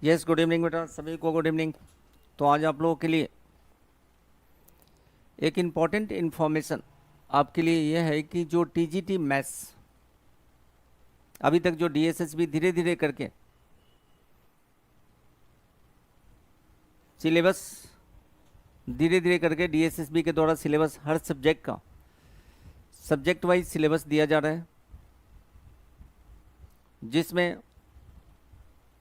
Yes, good evening बेटा, सभी को गुड इवनिंग। तो आज आप लोगों के लिए एक इम्पॉर्टेंट इन्फॉर्मेशन आपके लिए यह है कि जो टीजीटी मैथ्स अभी तक जो डीएसएसबी धीरे धीरे करके सिलेबस धीरे धीरे करके डीएसएसबी के द्वारा सिलेबस हर सब्जेक्ट का सब्जेक्ट वाइज सिलेबस दिया जा रहा है, जिसमें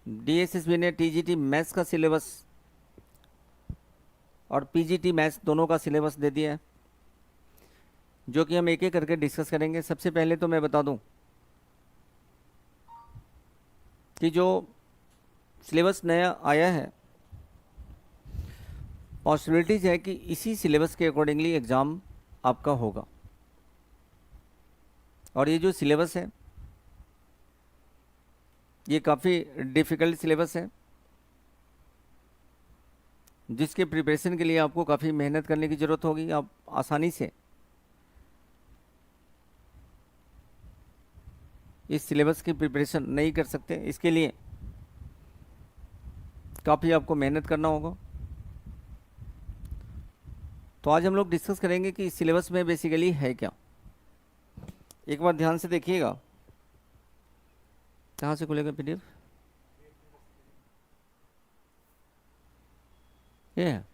डीएसएसबी ने टीजीटी मैथ्स का सिलेबस और पीजीटी मैथ्स दोनों का सिलेबस दे दिया है, जो कि हम एक एक करके डिस्कस करेंगे। सबसे पहले तो मैं बता दूं कि जो सिलेबस नया आया है, पॉसिबिलिटीज़ है कि इसी सिलेबस के अकॉर्डिंगली एग्ज़ाम आपका होगा। और ये जो सिलेबस है ये काफ़ी डिफ़िकल्ट सिलेबस है, जिसके प्रिपरेशन के लिए आपको काफ़ी मेहनत करने की ज़रूरत होगी। आप आसानी से इस सिलेबस की प्रिपरेशन नहीं कर सकते, इसके लिए काफ़ी आपको मेहनत करना होगा। तो आज हम लोग डिस्कस करेंगे कि इस सिलेबस में बेसिकली है क्या। एक बार ध्यान से देखिएगा, कहाँ से खुलेगा पीडीएफ? ये है।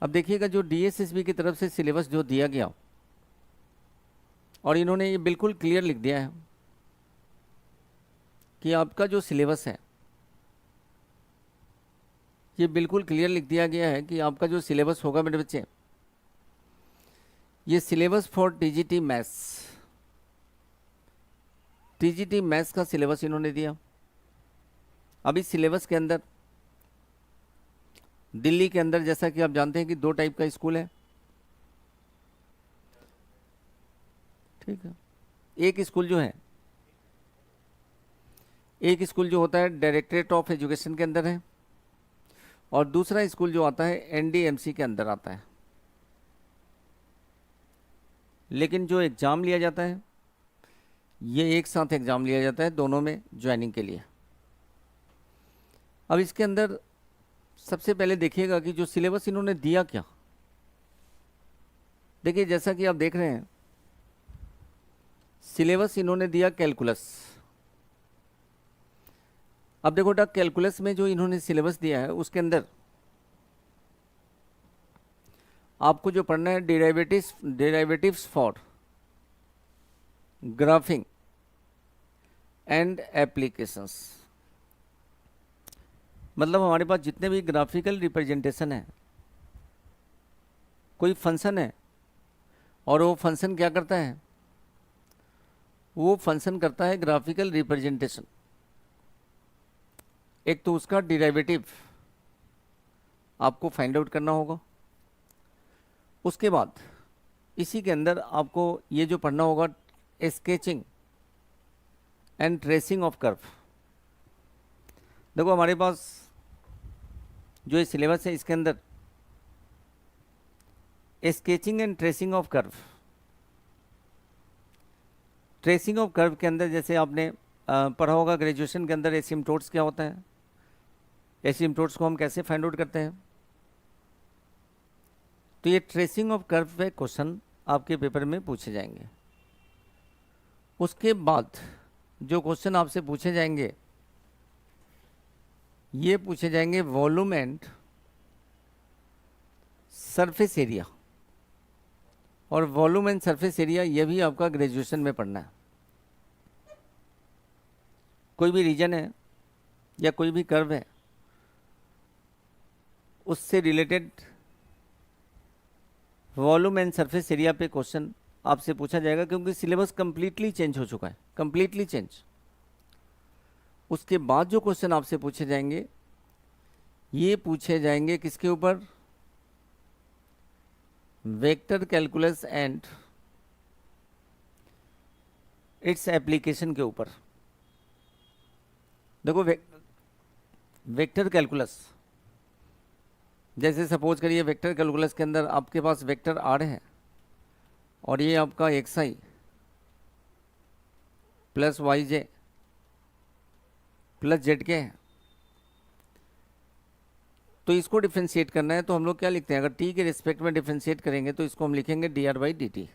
अब देखिएगा, जो डीएसएसबी की तरफ से सिलेबस जो दिया गया, और इन्होंने ये बिल्कुल क्लियर लिख दिया है कि आपका जो सिलेबस है, ये बिल्कुल क्लियर लिख दिया गया है कि आपका जो सिलेबस होगा मेरे बच्चे, ये सिलेबस फॉर टीजीटी मैथ्स का सिलेबस इन्होंने दिया। अब इस सिलेबस के अंदर दिल्ली के अंदर, जैसा कि आप जानते हैं कि दो टाइप का स्कूल है, ठीक है। एक स्कूल जो होता है डायरेक्टरेट ऑफ एजुकेशन के अंदर है, और दूसरा स्कूल जो आता है एनडीएमसी के अंदर आता है। लेकिन जो एग्ज़ाम लिया जाता है, ये एक साथ एग्ज़ाम लिया जाता है दोनों में ज्वाइनिंग के लिए। अब इसके अंदर सबसे पहले देखिएगा कि जो सिलेबस इन्होंने दिया क्या। देखिए, जैसा कि आप देख रहे हैं, सिलेबस इन्होंने दिया कैलकुलस। अब देखो बेटा, कैलकुलस में जो इन्होंने सिलेबस दिया है उसके अंदर आपको जो पढ़ना है derivatives for graphic and applications. मतलब हमारे पास जितने भी ग्राफिकल रिप्रेजेंटेशन है, कोई फंक्शन है और वो फंक्शन क्या करता है, वो फंक्शन करता है ग्राफिकल रिप्रेजेंटेशन। एक तो उसका डेरिवेटिव आपको फाइंड आउट करना होगा। उसके बाद इसी के अंदर आपको ये जो पढ़ना होगा sketching and tracing of curve. देखो, हमारे पास जो ये सिलेबस है इसके अंदर sketching and tracing of curve, tracing of curve के अंदर जैसे आपने पढ़ा होगा ग्रेजुएशन के अंदर एसिम्पटोट्स क्या होता है, एसिम्पटोट्स को हम कैसे फाइंड आउट करते हैं। तो ये ट्रेसिंग ऑफ कर्व पे क्वेश्चन आपके पेपर में पूछे जाएंगे। उसके बाद जो क्वेश्चन आपसे पूछे जाएंगे, ये पूछे जाएंगे वॉल्यूम एंड सरफेस एरिया। और वॉल्यूम एंड सरफेस एरिया ये भी आपका ग्रेजुएशन में पढ़ना है। कोई भी रीजन है या कोई भी कर्व है, उससे related volume and surface area पे क्वेश्चन आपसे पूछा जाएगा, क्योंकि सिलेबस कंप्लीटली चेंज हो चुका है, कंप्लीटली चेंज। उसके बाद जो क्वेश्चन आपसे पूछे जाएंगे, ये पूछे जाएंगे किसके ऊपर, vector calculus and its application के ऊपर। देखो, वेक्टर कैलकुलस, जैसे सपोज करिए वेक्टर कैलकुलस के अंदर आपके पास वेक्टर आर है, और ये आपका एक्स आई प्लस वाई जे प्लस जेड के है। तो इसको डिफ्रेंशिएट करना है तो हम लोग क्या लिखते हैं, अगर टी के रिस्पेक्ट में डिफ्रेंशिएट करेंगे तो इसको हम लिखेंगे D R by D T,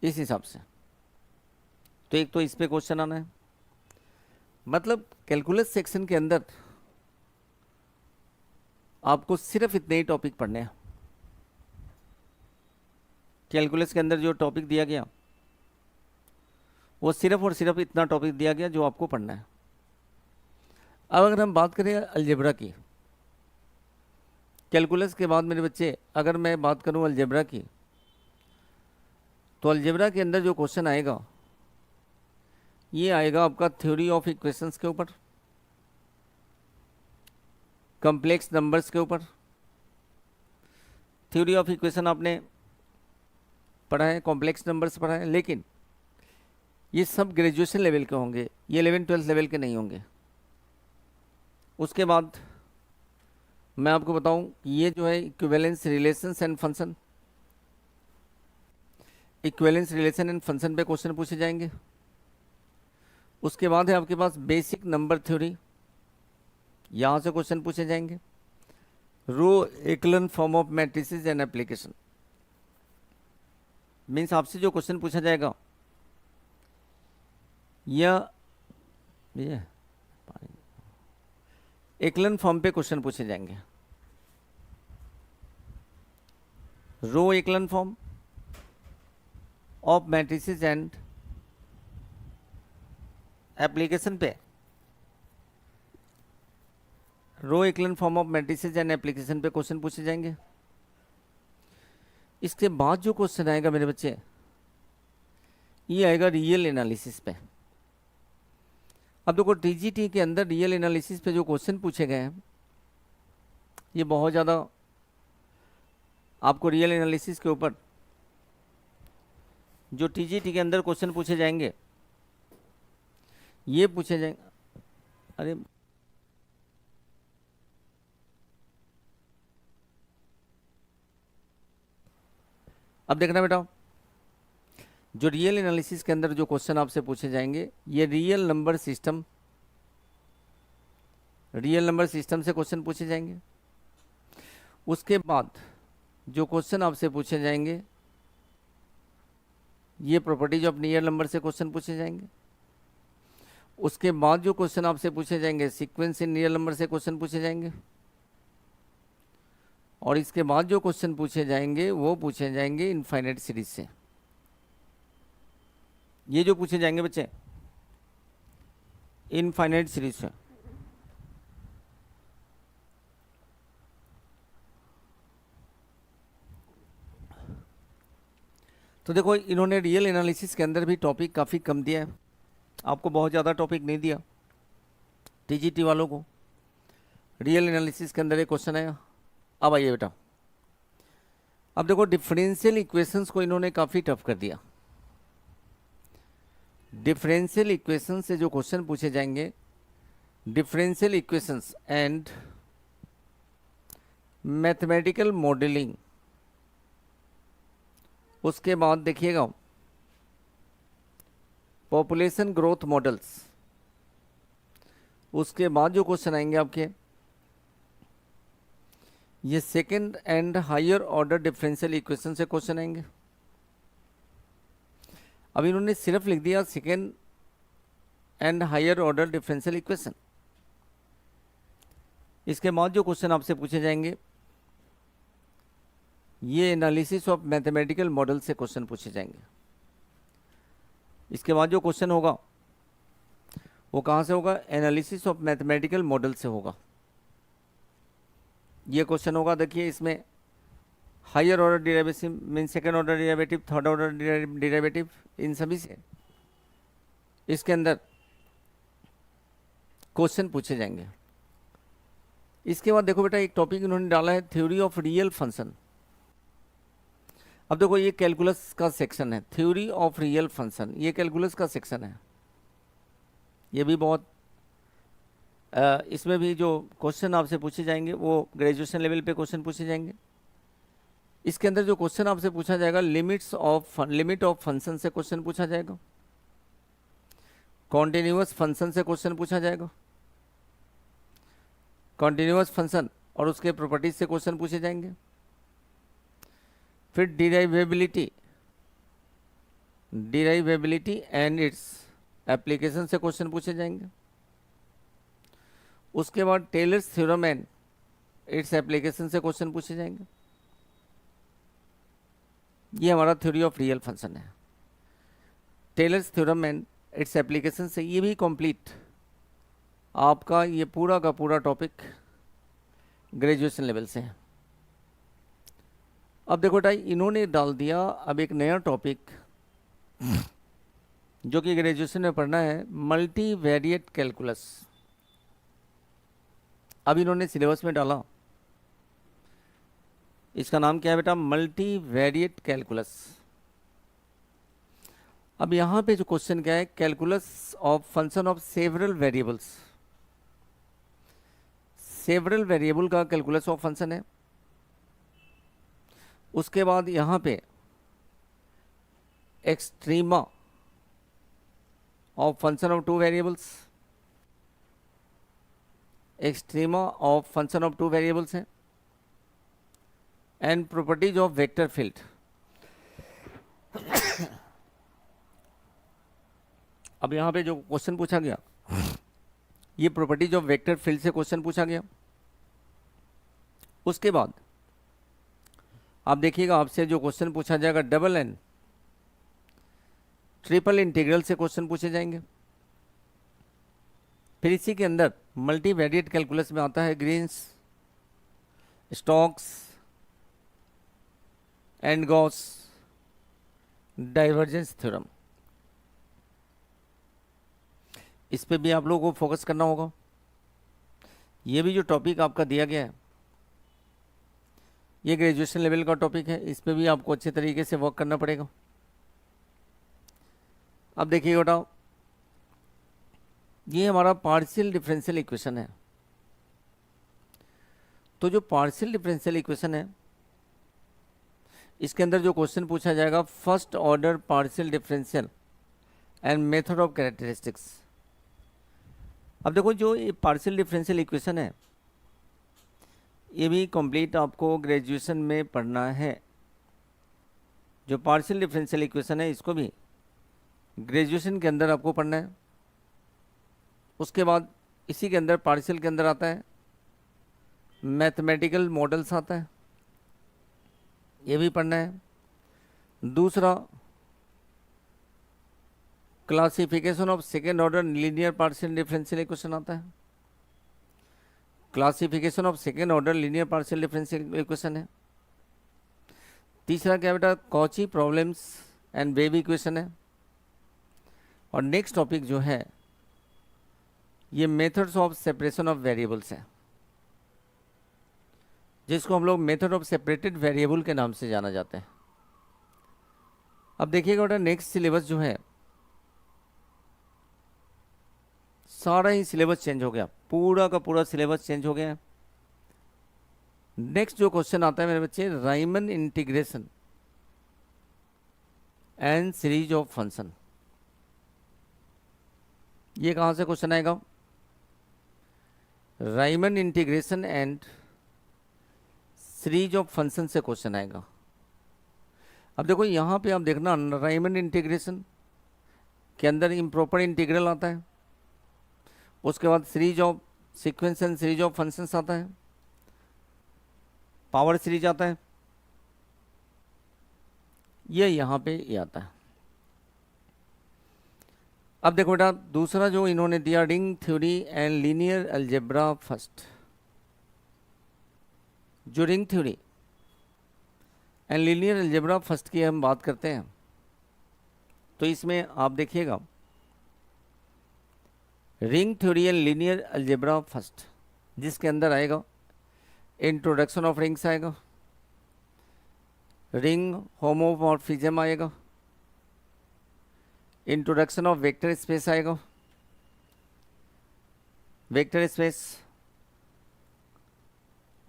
इस हिसाब से। तो एक तो इस पे क्वेश्चन आना है, मतलब कैलकुलस सेक्शन के अंदर आपको सिर्फ इतने ही टॉपिक पढ़ने हैं। कैलकुलस के अंदर जो टॉपिक दिया गया वो सिर्फ और सिर्फ इतना टॉपिक दिया गया जो आपको पढ़ना है। अब अगर हम बात करें अलजेब्रा की, कैलकुलस के बाद मेरे बच्चे अगर मैं बात करूं अलजेब्रा की, तो अलजेब्रा के अंदर जो क्वेश्चन आएगा ये आएगा आपका थ्योरी ऑफ इक्वेशंस के ऊपर, कॉम्प्लेक्स नंबर्स के ऊपर। थ्योरी ऑफ इक्वेशन आपने पढ़ा है, कॉम्प्लेक्स नंबर्स पढ़ा है, लेकिन ये सब ग्रेजुएशन लेवल के होंगे, ये 11-12 लेवल के नहीं होंगे। उसके बाद मैं आपको बताऊं ये जो है equivalence relations and function, equivalence relation and function पे क्वेश्चन पूछे जाएंगे। उसके बाद है आपके पास बेसिक नंबर थ्योरी, यहाँ से क्वेश्चन पूछे जाएंगे। Row echelon form of matrices and application, means आपसे जो क्वेश्चन पूछा जाएगा या ये एकलन फॉर्म पे क्वेश्चन पूछे जाएंगे। Row echelon form of matrices and application पे, row echelon form of matrices and application पे क्वेश्चन पूछे जाएंगे। इसके बाद जो क्वेश्चन आएगा मेरे बच्चे ये आएगा रियल एनालिसिस पे। अब देखो टीजीटी के अंदर रियल एनालिसिस पे जो क्वेश्चन पूछे गए हैं ये बहुत ज़्यादा आपको रियल एनालिसिस के ऊपर जो टीजीटी के अंदर क्वेश्चन पूछे जाएंगे ये पूछे जाएंगे। अरे अब देखना बेटा, जो रियल एनालिसिस के अंदर जो क्वेश्चन आपसे पूछे जाएंगे ये real number system, real number system से क्वेश्चन पूछे जाएंगे। उसके बाद जो क्वेश्चन आपसे पूछे जाएंगे ये प्रॉपर्टीज ऑफ रियल नंबर से क्वेश्चन पूछे जाएंगे। उसके बाद जो क्वेश्चन आपसे पूछे जाएंगे सीक्वेंस इन रियल नंबर से क्वेश्चन पूछे जाएंगे। और इसके बाद जो क्वेश्चन पूछे जाएंगे वो पूछे जाएंगे इनफाइनाइट सीरीज से। ये जो पूछे जाएंगे बच्चे इनफाइनाइट सीरीज से, तो देखो इन्होंने रियल एनालिसिस के अंदर भी टॉपिक काफ़ी कम दिया है, आपको बहुत ज़्यादा टॉपिक नहीं दिया टीजीटी वालों को। रियल एनालिसिस के अंदर एक क्वेश्चन आया। अब आइए बेटा, अब देखो डिफरेंशियल इक्वेशंस को इन्होंने काफ़ी टफ कर दिया। डिफरेंशियल इक्वेशन से जो क्वेश्चन पूछे जाएंगे, differential equations and mathematical modelling. उसके बाद देखिएगा पॉपुलेशन ग्रोथ मॉडल्स। उसके बाद जो क्वेश्चन आएंगे आपके ये second and higher order differential equation से क्वेश्चन आएंगे। अब इन्होंने सिर्फ लिख दिया second and higher order differential equation. इसके बाद जो क्वेश्चन आपसे पूछे जाएंगे ये एनालिसिस ऑफ मैथमेटिकल मॉडल से क्वेश्चन पूछे जाएंगे। इसके बाद जो क्वेश्चन होगा वो कहाँ से होगा, एनालिसिस ऑफ मैथमेटिकल मॉडल से होगा। ये क्वेश्चन होगा, देखिए इसमें higher order derivative mean second order derivative, third order derivative, इन सभी से इसके अंदर क्वेश्चन पूछे जाएंगे। इसके बाद देखो बेटा एक टॉपिक इन्होंने डाला है थ्योरी ऑफ रियल फंक्शन। अब देखो ये कैलकुलस का सेक्शन है, थ्योरी ऑफ रियल फंक्शन, ये कैलकुलस का सेक्शन है। ये भी बहुत इसमें भी जो क्वेश्चन आपसे पूछे जाएंगे वो ग्रेजुएशन लेवल पे क्वेश्चन पूछे जाएंगे। इसके अंदर जो क्वेश्चन आपसे पूछा जाएगा लिमिट ऑफ फंक्शन से क्वेश्चन पूछा जाएगा, कॉन्टिन्यूअस फंक्शन से क्वेश्चन पूछा जाएगा, कॉन्टिन्यूअस फंक्शन और उसके प्रॉपर्टीज से क्वेश्चन पूछे जाएंगे। फिर डिराइवेबिलिटी एंड इट्स एप्लीकेशन से क्वेश्चन पूछे जाएंगे। उसके बाद Taylor's theorem and its application से क्वेश्चन पूछे जाएंगे। ये हमारा थ्योरी ऑफ रियल फंक्शन है। Taylor's theorem and its application से ये भी कंप्लीट आपका ये पूरा का पूरा टॉपिक ग्रेजुएशन लेवल से है। अब देखो टाई इन्होंने डाल दिया अब एक नया टॉपिक जो कि ग्रेजुएशन में पढ़ना है, मल्टीवेरिएट कैलकुलस। अब इन्होंने सिलेबस में डाला, इसका नाम क्या है बेटा, मल्टीवेरिएट कैलकुलस। अब यहाँ पे जो क्वेश्चन क्या है, calculus of function of several variables. Several variable का कैलकुलस ऑफ फंक्शन है। उसके बाद यहाँ पे extrema of function of two variables, extrema of function of two variables है, and properties of vector field. अब यहाँ पे जो क्वेश्चन पूछा गया ये प्रॉपर्टीज ऑफ वेक्टर फील्ड से क्वेश्चन पूछा गया। उसके बाद आप देखिएगा आपसे जो क्वेश्चन पूछा जाएगा डबल एंड ट्रिपल इंटीग्रल से क्वेश्चन पूछे जाएंगे। फिर इसी के अंदर मल्टीवेरिएट कैलकुलस में आता है Green's, Stokes and Gauss divergence theorem. इस पे भी आप लोगों को फोकस करना होगा। ये भी जो टॉपिक आपका दिया गया है ये ग्रेजुएशन लेवल का टॉपिक है, इस पे भी आपको अच्छे तरीके से वर्क करना पड़ेगा। अब देखिए बेटा ये हमारा पार्शियल डिफरेंशियल इक्वेशन है। तो जो पार्शियल डिफरेंशियल इक्वेशन है इसके अंदर जो क्वेश्चन पूछा जाएगा, first order partial differential and method of characteristics. अब देखो जो ये पार्शियल डिफरेंशियल इक्वेशन है ये भी कंप्लीट आपको ग्रेजुएशन में पढ़ना है। जो पार्शियल डिफरेंशियल इक्वेशन है इसको भी ग्रेजुएशन के अंदर आपको पढ़ना है। उसके बाद इसी के अंदर पार्शियल के अंदर आता है मैथमेटिकल मॉडल्स आता है, ये भी पढ़ना है। दूसरा classification of second order linear partial differential equation आता है। Classification of second order linear partial differential equation है। तीसरा क्या बेटा, Cauchy problems and wave equation है। और नेक्स्ट टॉपिक जो है ये methods of separation of variables है, जिसको हम लोग मेथड ऑफ सेपरेटेड वेरिएबल के नाम से जाना जाता है। अब देखिएगा बेटा नेक्स्ट सिलेबस जो है सारा ही सिलेबस चेंज हो गया, पूरा का पूरा सिलेबस चेंज हो गया है। नेक्स्ट जो क्वेश्चन आता है मेरे बच्चे, Riemann integration and series of function. ये कहां से क्वेश्चन आएगा, Riemann integration and series of function से क्वेश्चन आएगा। अब देखो यहां पे आप देखना राइमन इंटीग्रेशन के अंदर इम्प्रॉपर इंटीग्रल आता है। उसके बाद series of sequence and series of functions आता है, पावर सीरीज आता है, ये यहाँ पे ये आता है। अब देखो बेटा दूसरा जो इन्होंने दिया ring theory and linear algebra first. जो ring theory and linear algebra first की हम बात करते हैं तो इसमें आप देखिएगा ring theory and linear algebra first, जिसके अंदर आएगा इंट्रोडक्शन ऑफ रिंग्स आएगा, रिंग होमोमॉर्फिज्म आएगा, इंट्रोडक्शन ऑफ वेक्टर स्पेस आएगा, वेक्टर स्पेस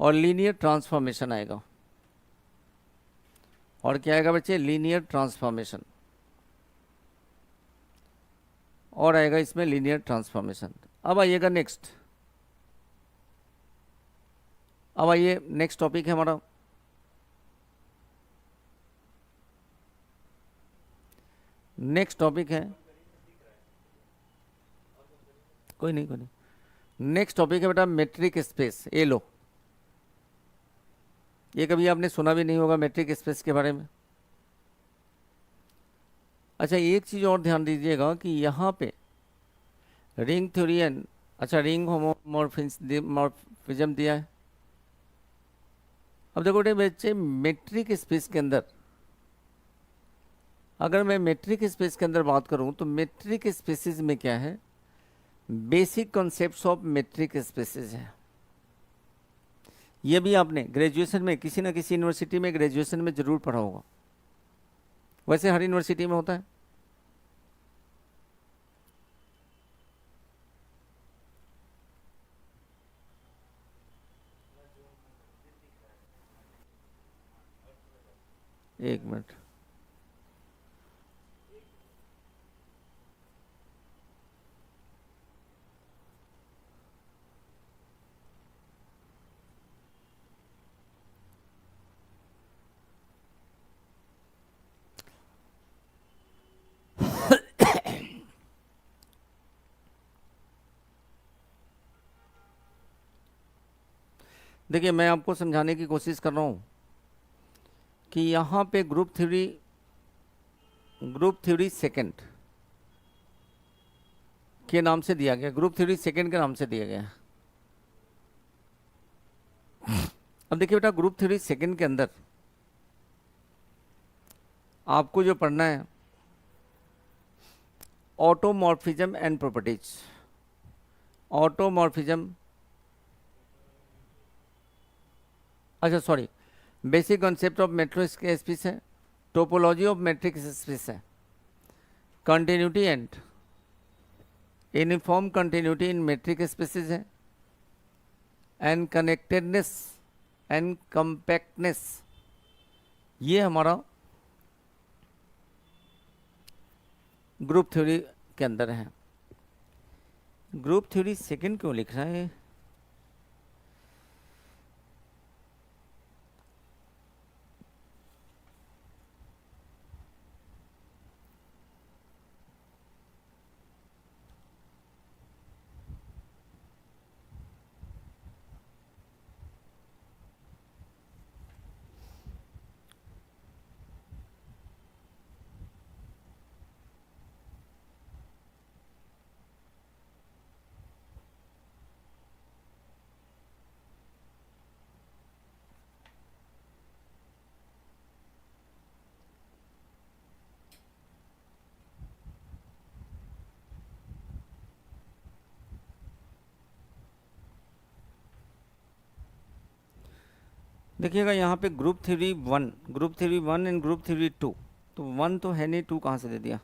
और लीनियर ट्रांसफॉर्मेशन आएगा। और क्या आएगा बच्चे, लीनियर ट्रांसफॉर्मेशन, और आएगा इसमें लीनियर ट्रांसफॉर्मेशन। अब आइएगा नेक्स्ट, अब आइए नेक्स्ट टॉपिक है हमारा, नेक्स्ट टॉपिक है, कोई नहीं कोई नहीं, नेक्स्ट टॉपिक है बेटा मेट्रिक स्पेस। ये लो, ये कभी आपने सुना भी नहीं होगा मेट्रिक स्पेस के बारे में। अच्छा एक चीज़ और ध्यान दीजिएगा कि यहाँ पे रिंग थ्योरी एंड, अच्छा रिंग होमोमॉर्फिज्म दिया है। अब देखो बच्चे मेट्रिक स्पेस के अंदर, अगर मैं मेट्रिक स्पेस के अंदर बात करूं तो मेट्रिक स्पेसिस में क्या है, basic concepts of metric spaces है। ये भी आपने ग्रेजुएशन में किसी ना किसी यूनिवर्सिटी में ग्रेजुएशन में जरूर पढ़ा होगा, वैसे हर यूनिवर्सिटी में होता है। एक मिनट, देखिए मैं आपको समझाने की कोशिश कर रहा हूँ कि यहाँ पे ग्रुप थ्योरी सेकंड के नाम से दिया गया, ग्रुप थ्योरी सेकंड के नाम से दिया गया। अब देखिए बेटा ग्रुप थ्योरी सेकंड के अंदर आपको जो पढ़ना है ऑटोमॉर्फिज्म एंड प्रॉपर्टीज, ऑटोमॉर्फिज्म, अच्छा sorry, basic concept of matrix space है, टोपोलॉजी ऑफ मैट्रिक्स स्पेस है, continuity and uniform continuity in metric spaces है, एंड कनेक्टेडनेस एंड कम्पैक्टनेस, ये हमारा ग्रुप थ्योरी के अंदर है। ग्रुप थ्योरी सेकंड क्यों लिख रहा है? देखिएगा यहाँ पे group theory one and group theory two, तो वन तो है नहीं, टू कहाँ से दे दिया?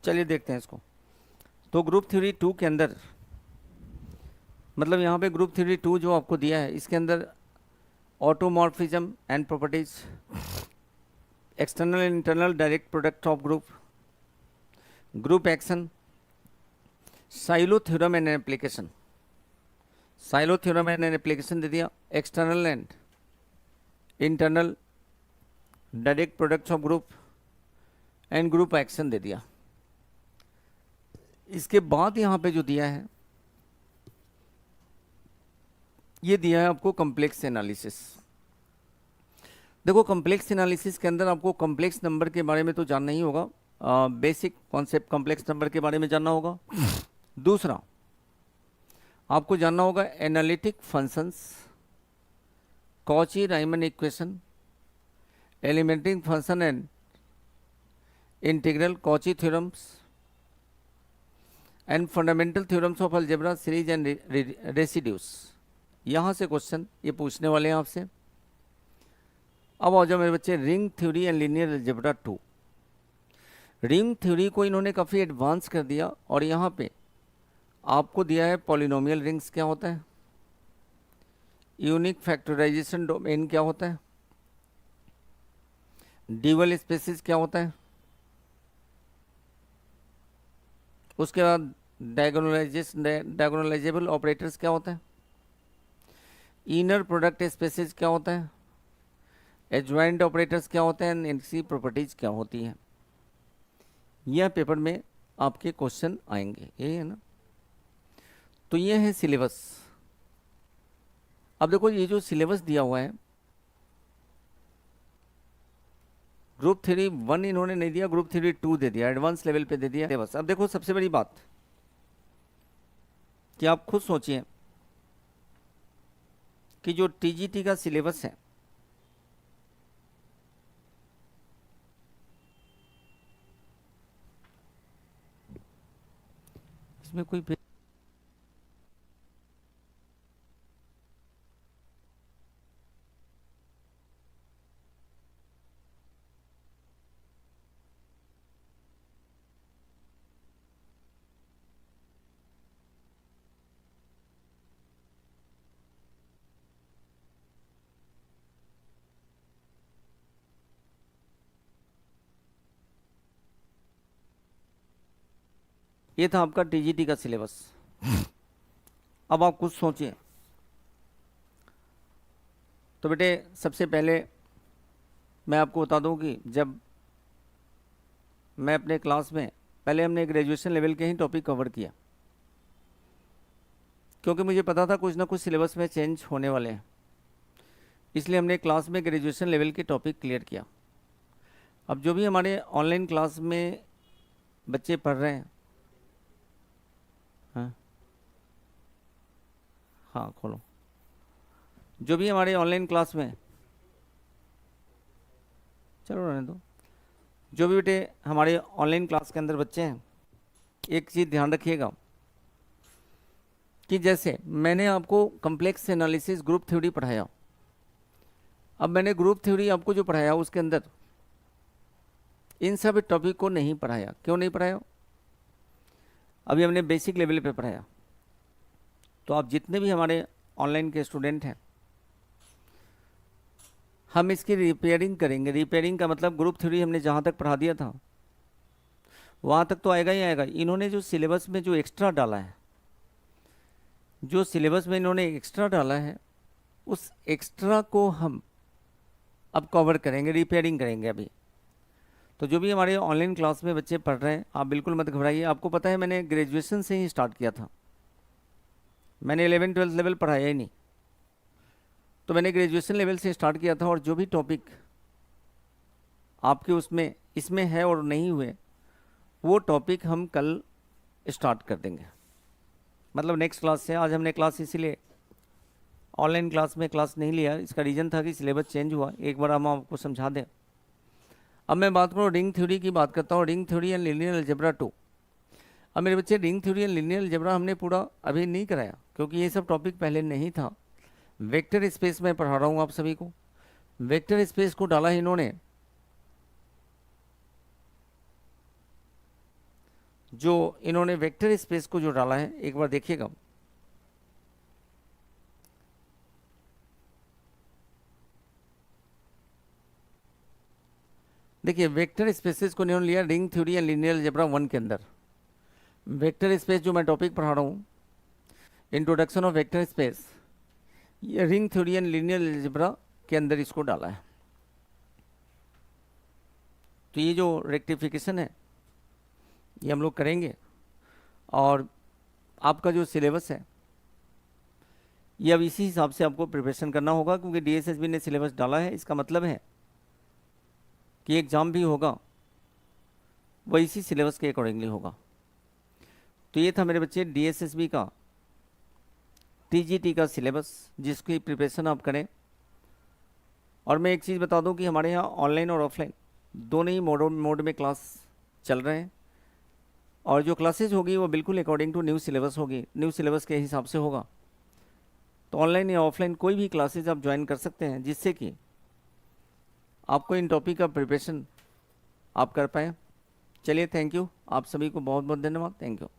चलिए देखते हैं इसको। तो ग्रुप थ्योरी टू के अंदर, मतलब यहाँ पे ग्रुप थ्योरी टू जो आपको दिया है इसके अंदर automorphism and properties, external and internal direct product of group action, Sylow theorem and application, Sylow theorem and application दे दिया, external and internal direct products of group and group action दे दिया। इसके बाद यहाँ पे जो दिया है, ये दिया है आपको कॉम्प्लेक्स एनालिसिस। देखो कॉम्प्लेक्स एनालिसिस के अंदर आपको कॉम्प्लेक्स नंबर के बारे में तो जानना ही होगा, बेसिक कॉन्सेप्ट कॉम्प्लेक्स नंबर के बारे में जानना होगा। दूसरा आपको जानना होगा analytic functions, Cauchy Riemann equation, elementary function and integral, Cauchy theorems and fundamental theorems of algebra series and residues. यहाँ से क्वेश्चन ये पूछने वाले हैं आपसे। अब आ जाओ मेरे बच्चे ring theory and linear algebra two. Ring theory को इन्होंने काफ़ी एडवांस कर दिया और यहाँ पे आपको दिया है पॉलिनोमियल रिंग्स क्या होता है, यूनिक फैक्टराइजेशन डोमेन क्या होता है, ड्यूअल स्पेसिस क्या होता है, उसके बाद डायगोनलाइजेबल ऑपरेटर्स क्या होता है, इनर प्रोडक्ट स्पेसेस क्या होता है, एडजॉइंट ऑपरेटर्स क्या होते हैं, इनकी प्रॉपर्टीज क्या होती हैं। यह पेपर में आपके क्वेश्चन आएंगे, ये है ना। तो ये है सिलेबस। अब देखो ये जो सिलेबस दिया हुआ है, ग्रुप 3 1 इन्होंने नहीं दिया, ग्रुप 3 2 दे दिया, एडवांस लेवल पे दे दिया सिलेबस। अब देखो सबसे बड़ी बात कि आप खुद सोचिए कि जो टीजीटी का सिलेबस है, इसमें कोई ये था आपका टीजीटी का सिलेबस। अब आप कुछ सोचिए। तो बेटे सबसे पहले मैं आपको बता दूं कि जब मैं अपने क्लास में, पहले हमने ग्रेजुएशन लेवल के ही टॉपिक कवर किया, क्योंकि मुझे पता था कुछ ना कुछ सिलेबस में चेंज होने वाले हैं, इसलिए हमने क्लास में ग्रेजुएशन लेवल के टॉपिक क्लियर किया। अब जो भी हमारे ऑनलाइन क्लास में बच्चे पढ़ रहे हैं, हाँ खोलो, जो भी हमारे ऑनलाइन क्लास में, चलो रहने दो, जो भी बेटे हमारे ऑनलाइन क्लास के अंदर बच्चे हैं, एक चीज़ ध्यान रखिएगा कि जैसे मैंने आपको कॉम्प्लेक्स एनालिसिस ग्रुप थ्योरी पढ़ाया, अब मैंने ग्रुप थ्योरी आपको जो पढ़ाया उसके अंदर इन सब टॉपिक को नहीं पढ़ाया। क्यों नहीं पढ़ाया? अभी हमने बेसिक लेवल पे पढ़ाया। तो आप जितने भी हमारे ऑनलाइन के स्टूडेंट हैं, हम इसकी रिपेयरिंग करेंगे। रिपेयरिंग का मतलब ग्रुप थ्योरी हमने जहाँ तक पढ़ा दिया था वहाँ तक तो आएगा ही आएगा। इन्होंने जो सिलेबस में जो एक्स्ट्रा डाला है, जो सिलेबस में इन्होंने एक्स्ट्रा डाला है, उस एक्स्ट्रा को हम अब कवर करेंगे, रिपेयरिंग करेंगे अभी। तो जो भी हमारे ऑनलाइन क्लास में बच्चे पढ़ रहे हैं, आप बिल्कुल मत घबराइए। आपको पता है मैंने ग्रेजुएशन से ही स्टार्ट किया था, मैंने 11 12 लेवल पढ़ाया ही नहीं। तो मैंने ग्रेजुएशन लेवल से स्टार्ट किया था, और जो भी टॉपिक आपके उसमें इसमें है और नहीं हुए, वो टॉपिक हम कल स्टार्ट कर देंगे, मतलब नेक्स्ट क्लास से। आज हमने क्लास इसीलिए ऑनलाइन क्लास में क्लास नहीं लिया, इसका रीज़न था कि सिलेबस चेंज हुआ, एक बार हम आपको समझा दें। अब मैं बात करूँ रिंग थ्योरी की, बात करता हूँ ring theory and linear algebra 2। अब मेरे बच्चे ring theory and linear algebra हमने पूरा अभी नहीं कराया, क्योंकि ये सब टॉपिक पहले नहीं था। वेक्टर स्पेस में पढ़ा रहा हूँ आप सभी को। वेक्टर स्पेस को डाला है इन्होंने, जो इन्होंने वेक्टर स्पेस को जो डाला है, एक बार देखिएगा। देखिए वेक्टर स्पेसेस को इन्होंने लिया ring theory and linear algebra 1 के अंदर। वेक्टर स्पेस जो मैं टॉपिक पढ़ा रहा हूँ, इंट्रोडक्शन ऑफ वेक्टर स्पेस, ये ring theory and linear algebra के अंदर इसको डाला है। तो ये जो रेक्टिफिकेशन है ये हम लोग करेंगे, और आपका जो सिलेबस है ये अब इसी हिसाब से आपको प्रिपरेशन करना होगा, क्योंकि डीएसएसबी ने सिलेबस डाला है। इसका मतलब है कि एग्ज़ाम भी होगा वह इसी सिलेबस के अकॉर्डिंगली होगा। तो ये था मेरे बच्चे डीएसएसबी का, टीजीटी का सिलेबस, जिसकी प्रिपरेशन आप करें। और मैं एक चीज़ बता दूं कि हमारे यहाँ ऑनलाइन और ऑफलाइन दोनों ही मोड में क्लास चल रहे हैं, और जो क्लासेज होगी वो बिल्कुल अकॉर्डिंग टू न्यू सिलेबस होगी, न्यू सिलेबस के हिसाब से होगा। तो ऑनलाइन या ऑफलाइन कोई भी क्लासेज आप ज्वाइन कर सकते हैं, जिससे कि आपको इन टॉपिक का प्रिपरेशन आप कर पाएँ। चलिए, थैंक यू, आप सभी को बहुत बहुत धन्यवाद, थैंक यू।